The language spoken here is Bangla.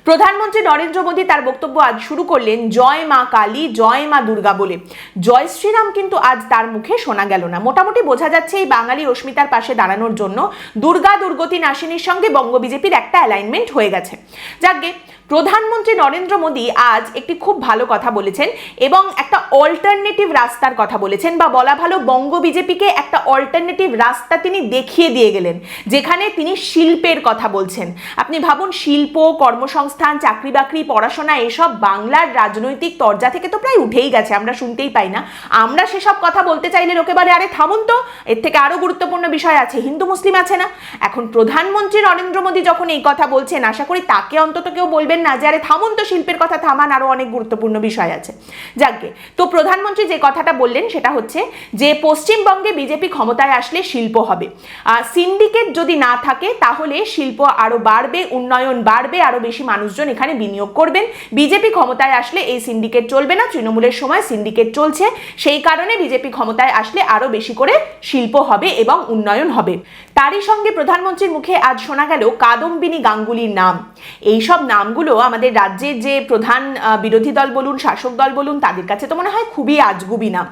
প্রধানমন্ত্রী নরেন্দ্র মোদী তার বক্তব্য আজ শুরু করলেন জয় মা কালী, জয় মা দুর্গা বলে। জয় শ্রীরাম কিন্তু আজ তার মুখে শোনা গেল না। মোটামুটি বোঝা যাচ্ছে এই বাঙালি অস্মিতার পাশে দাঁড়ানোর জন্য দুর্গা দুর্গতি নাশিনীর সঙ্গে বঙ্গ বিজেপির একটা অ্যালাইনমেন্ট হয়ে গেছে। যাকে প্রধানমন্ত্রী নরেন্দ্র মোদী আজ একটি খুব ভালো কথা বলেছেন এবং একটা অল্টারনেটিভ রাস্তার কথা বলেছেন, বা বলা ভালো বঙ্গ বিজেপিকে একটা অল্টারনেটিভ রাস্তা তিনি দেখিয়ে দিয়ে গেলেন, যেখানে তিনি শিল্পের কথা বলছেন। আপনি ভাবুন, শিল্প, কর্মসংস্থান, চাকরি বাকরি, পড়াশোনা এসব বাংলার রাজনৈতিক তরজা থেকে তো প্রায় উঠেই গেছে, আমরা শুনতেই পাই না। আমরা সেসব কথা বলতে চাইলে লোকে বলে আরে থামুন তো, এর থেকে আরো গুরুত্বপূর্ণ বিষয় আছে, হিন্দু মুসলিম আছে না। এখন প্রধানমন্ত্রী নরেন্দ্র মোদী যখন এই কথা বলছেন, আশা করি তাকে অন্তত কেউ বলবেন না যে আরে থামুন তো, শিল্পের কথা থামান, আরো অনেক গুরুত্বপূর্ণ বিষয় আছে। যাকে তো প্রধানমন্ত্রী যে কথাটা বললেন সেটা হচ্ছে যে পশ্চিমবঙ্গে বিজেপি ক্ষমতায় আসলে শিল্প হবে। সিন্ডিকেট যদি না থাকে তাহলে শিল্প আরো বাড়বে, উন্নয়ন বাড়বে, আরো বেশি মানুষজন এখানে বিনিয়োগ করবেন। বিজেপি ক্ষমতায় আসলে এই সিন্ডিকেট চলবে না, তৃণমূলের সময় সিন্ডিকেট চলছে, সেই কারণে বিজেপি ক্ষমতায় আসলে আরো বেশি করে শিল্প হবে এবং উন্নয়ন হবে। তারই সঙ্গে প্রধানমন্ত্রীর মুখে আজ শোনা গেল কাদম্বিনী গাঙ্গুলির নাম। এইসব নামগুলো আমাদের রাজ্যের যে প্রধান বিরোধী দল বলুন, শাসক দল বলুন, তাদের কাছে তো মনে হয় খুবই আজগুবি নাম।